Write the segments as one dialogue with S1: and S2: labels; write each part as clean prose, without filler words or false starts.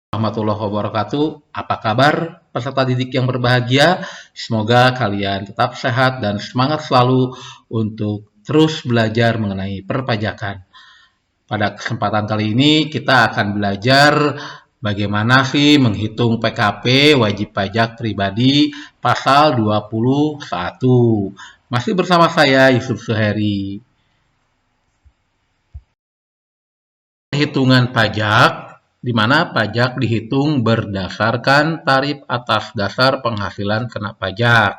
S1: Warahmatullahi wabarakatuh. Apa kabar peserta didik yang berbahagia? Semoga kalian tetap sehat dan semangat selalu untuk terus belajar mengenai perpajakan. Pada kesempatan kali ini kita akan belajar bagaimana sih menghitung PKP wajib pajak pribadi pasal 21. Masih bersama saya Yusuf Suheri. Perhitungan pajak, di mana pajak dihitung berdasarkan tarif atas dasar penghasilan kena pajak.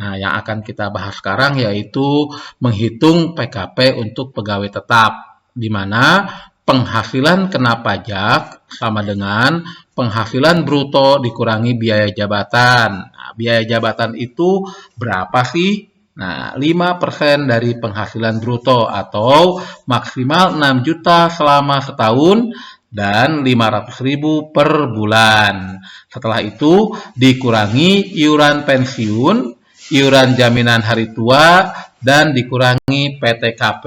S1: Nah, yang akan kita bahas sekarang yaitu menghitung PKP untuk pegawai tetap, di mana penghasilan kena pajak sama dengan penghasilan bruto dikurangi biaya jabatan. Nah, biaya jabatan itu berapa sih? Nah, 5% dari penghasilan bruto atau maksimal 6 juta selama setahun dan 500.000 per bulan. Setelah itu dikurangi iuran pensiun, iuran jaminan hari tua, dan dikurangi PTKP.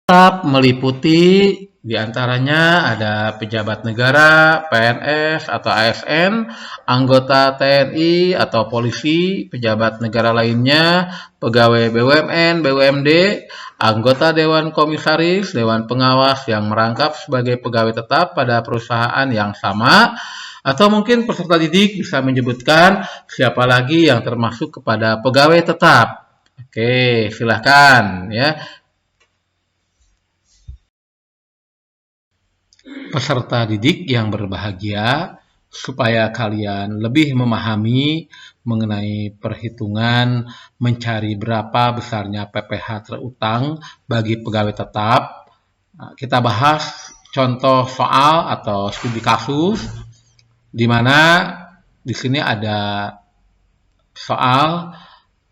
S1: Tetap meliputi diantaranya ada pejabat negara, PNS atau ASN, anggota TNI atau polisi, pejabat negara lainnya, pegawai BUMN, BUMD, anggota Dewan Komisaris, Dewan Pengawas yang merangkap sebagai pegawai tetap pada perusahaan yang sama, atau mungkin peserta didik bisa menyebutkan siapa lagi yang termasuk kepada pegawai tetap. Oke, silahkan ya. Peserta didik yang berbahagia, supaya kalian lebih memahami mengenai perhitungan mencari berapa besarnya PPh terutang bagi pegawai tetap. Kita bahas contoh soal atau studi kasus, di mana di sini ada soal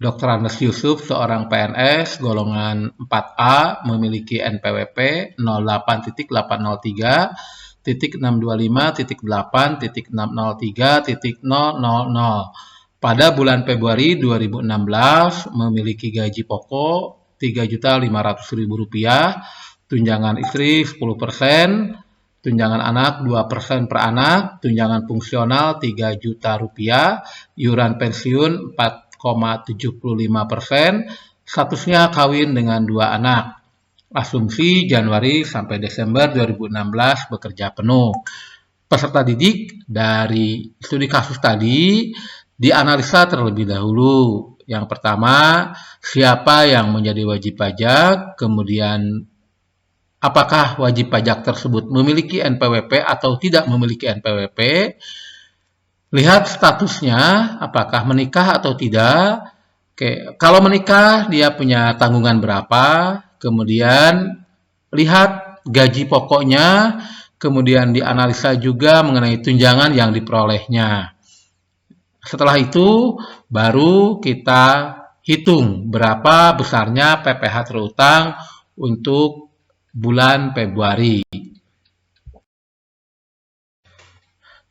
S1: Dr. Andes Yusuf, seorang PNS golongan 4A, memiliki NPWP 08.803.8.603.000 pada bulan Februari 2016 memiliki gaji pokok Rp3.500.000, tunjangan istri 10%, tunjangan anak 2% per anak, tunjangan fungsional Rp3 juta, iuran pensiun 4,75%, statusnya kawin dengan 2 anak. Asumsi Januari sampai Desember 2016 bekerja penuh. Peserta didik dari studi kasus tadi dianalisa terlebih dahulu. Yang pertama, siapa yang menjadi wajib pajak, kemudian apakah wajib pajak tersebut memiliki NPWP atau tidak memiliki NPWP. Lihat statusnya, apakah menikah atau tidak. Oke, kalau menikah dia punya tanggungan berapa, kemudian lihat gaji pokoknya, kemudian dianalisa juga mengenai tunjangan yang diperolehnya. Setelah itu baru kita hitung berapa besarnya PPh terutang untuk bulan Februari.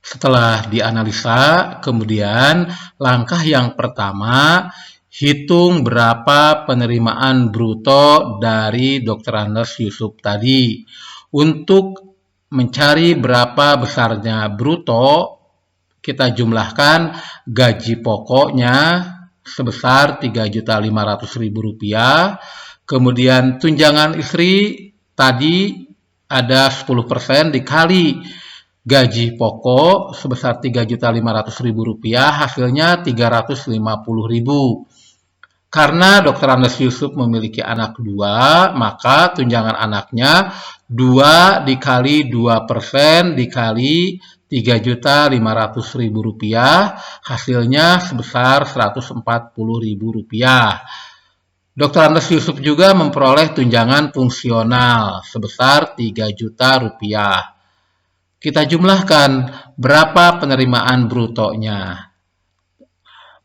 S1: Setelah dianalisa, kemudian langkah yang pertama, hitung berapa penerimaan bruto dari Dr. Andes Yusuf tadi. Untuk mencari berapa besarnya bruto, kita jumlahkan gaji pokoknya sebesar Rp3.500.000, kemudian tunjangan istri tadi ada 10% dikali gaji pokok sebesar Rp3.500.000, hasilnya Rp350.000. Karena Dr. Andes Yusuf memiliki anak 2, maka tunjangan anaknya 2 dikali 2% dikali Rp3.500.000, hasilnya sebesar Rp140.000. Dr. Andes Yusuf juga memperoleh tunjangan fungsional sebesar Rp3 juta. Kita jumlahkan berapa penerimaan brutonya.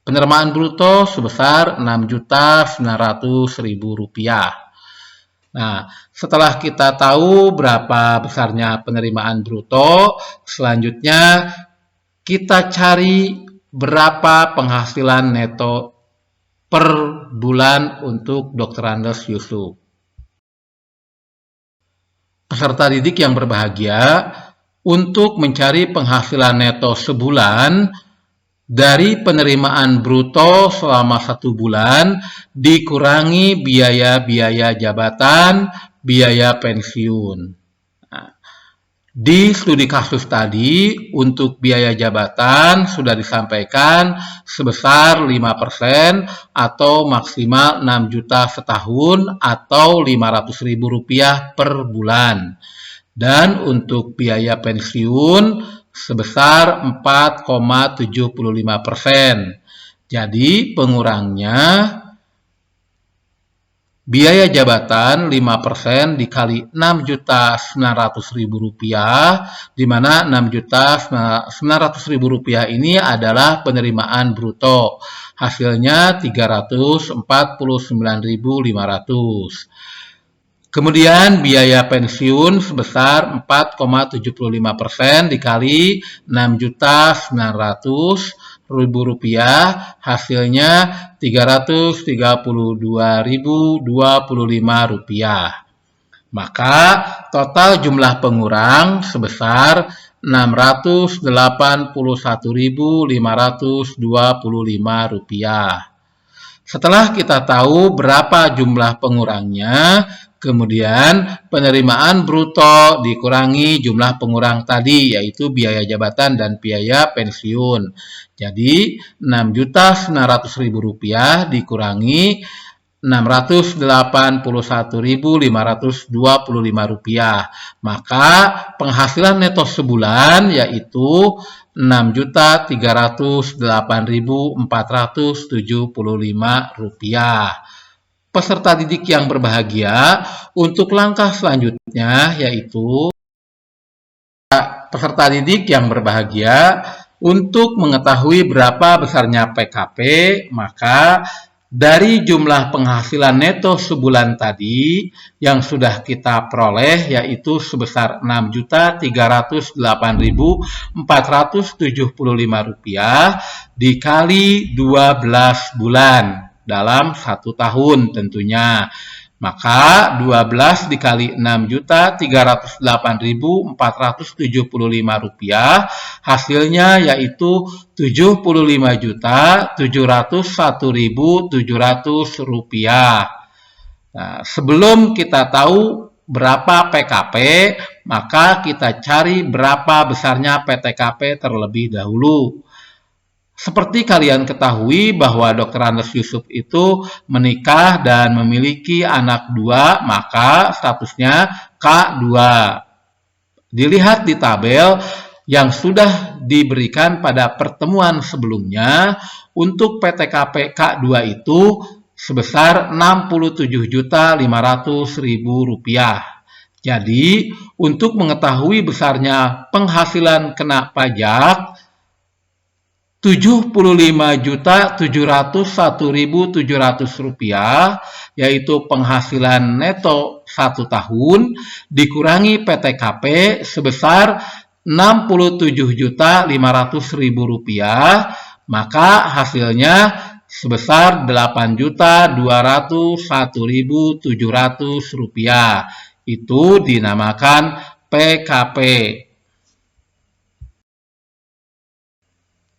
S1: Penerimaan bruto sebesar Rp6.900.000. Nah, setelah kita tahu berapa besarnya penerimaan bruto, selanjutnya kita cari berapa penghasilan neto per bulan untuk Dr. Andes Yusuf. Peserta didik yang berbahagia, untuk mencari penghasilan neto sebulan dari penerimaan bruto selama 1 bulan dikurangi biaya-biaya jabatan, biaya pensiun. Nah, di studi kasus tadi, untuk biaya jabatan sudah disampaikan sebesar 5% atau maksimal 6 juta setahun atau Rp500.000 per bulan. Dan untuk biaya pensiun sebesar 4,75%. Jadi pengurangnya biaya jabatan 5% dikali Rp6.900.000, di mana Rp6.900.000 ini adalah penerimaan bruto. Hasilnya Rp349.500. Kemudian biaya pensiun sebesar 4,75% dikali Rp6.900.000, hasilnya Rp332.025. Maka total jumlah pengurang sebesar Rp681.525. Setelah kita tahu berapa jumlah pengurangnya, kemudian penerimaan bruto dikurangi jumlah pengurang tadi, yaitu biaya jabatan dan biaya pensiun. Jadi Rp6.900.000 dikurangi Rp681.525. Maka penghasilan neto sebulan yaitu Rp6.038.475. Peserta didik yang berbahagia, untuk langkah selanjutnya yaitu peserta didik yang berbahagia untuk mengetahui berapa besarnya PKP, maka dari jumlah penghasilan neto sebulan tadi yang sudah kita peroleh yaitu sebesar Rp6.308.475 dikali 12 bulan dalam 1 tahun tentunya. Maka 12 dikali Rp6.308.475 hasilnya yaitu Rp75.701.700. Nah, sebelum kita tahu berapa PKP, maka kita cari berapa besarnya PTKP terlebih dahulu. Seperti kalian ketahui bahwa Dr. Andes Yusuf itu menikah dan memiliki anak 2, maka statusnya K2. Dilihat di tabel yang sudah diberikan pada pertemuan sebelumnya, untuk PTKP K2 itu sebesar Rp67.500.000. Jadi, untuk mengetahui besarnya penghasilan kena pajak Rp75.701.700, yaitu penghasilan neto 1 tahun, dikurangi PTKP sebesar Rp67.500.000, maka hasilnya sebesar Rp8.201.700. Itu dinamakan PKP.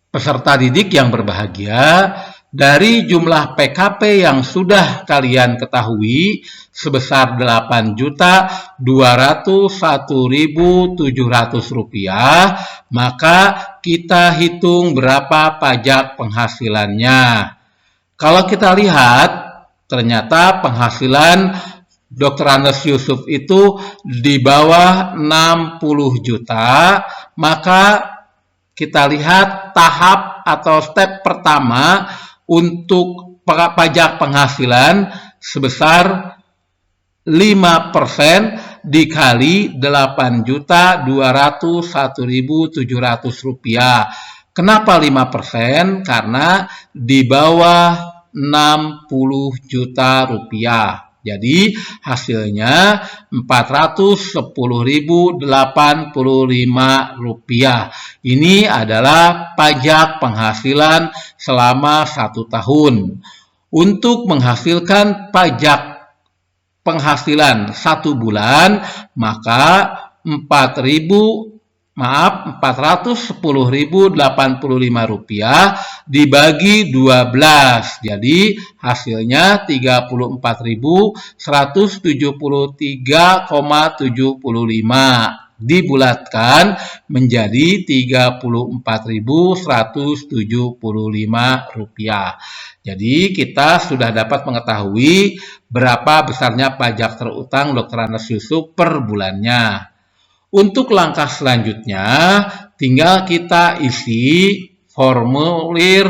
S1: Peserta didik yang berbahagia, dari jumlah PKP yang sudah kalian ketahui sebesar Rp8.201.700, maka kita hitung berapa pajak penghasilannya. Kalau kita lihat, ternyata penghasilan Dr. Andes Yusuf itu di bawah 60 juta, maka kita lihat tahap atau step pertama untuk pajak penghasilan sebesar 5% dikali Rp8.201.700. Kenapa 5%? Karena di bawah 60 juta rupiah. Jadi hasilnya Rp410.085. Ini adalah pajak penghasilan selama 1 tahun. Untuk menghasilkan pajak penghasilan 1 bulan, maka Maaf, Rp410.085 dibagi 12. Jadi hasilnya 34.173,75 dibulatkan menjadi Rp34.175. Jadi kita sudah dapat mengetahui berapa besarnya pajak terutang Dr. Andes Yusuf per bulannya. Untuk langkah selanjutnya, tinggal kita isi formulir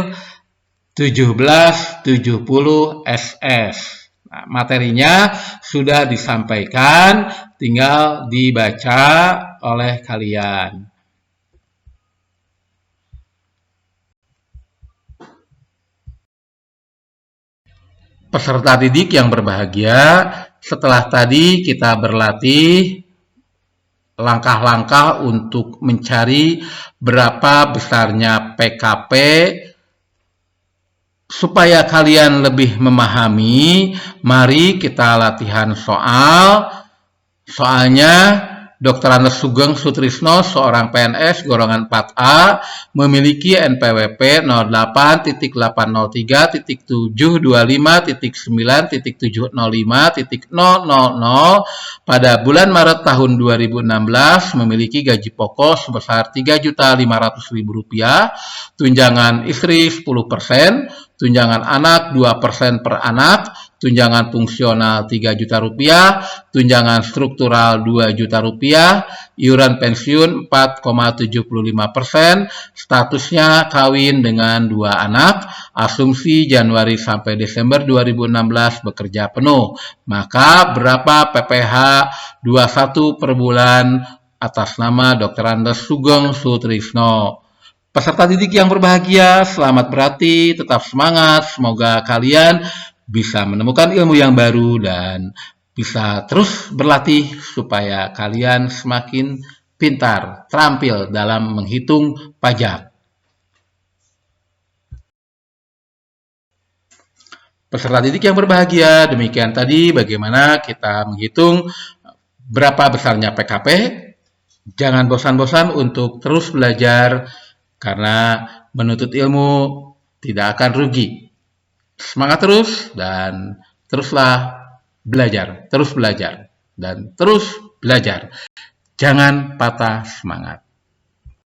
S1: 1770 SS. Nah, materinya sudah disampaikan, tinggal dibaca oleh kalian. Peserta didik yang berbahagia, setelah tadi kita berlatih langkah-langkah untuk mencari berapa besarnya PKP supaya kalian lebih memahami. Mari kita latihan soal. Soalnya Dr. Andes Sugeng Sutrisno, seorang PNS golongan 4A, memiliki NPWP 08.3.725.9.705.000 pada bulan Maret tahun 2016, memiliki gaji pokok sebesar Rp3.500.000, tunjangan istri 10%, tunjangan anak 2% per anak, tunjangan fungsional Rp3 juta, tunjangan struktural Rp2 juta, iuran pensiun 4,75%, statusnya kawin dengan 2 anak, asumsi Januari sampai Desember 2016 bekerja penuh. Maka berapa PPh 21 per bulan atas nama Dr. Andes Sugeng Sutrisno? Peserta didik yang berbahagia, selamat berlatih, tetap semangat. Semoga kalian bisa menemukan ilmu yang baru dan bisa terus berlatih supaya kalian semakin pintar, terampil dalam menghitung pajak. Peserta didik yang berbahagia, demikian tadi bagaimana kita menghitung berapa besarnya PKP. Jangan bosan-bosan untuk terus belajar, karena menuntut ilmu tidak akan rugi. Semangat terus dan teruslah belajar, dan terus belajar. Jangan patah semangat.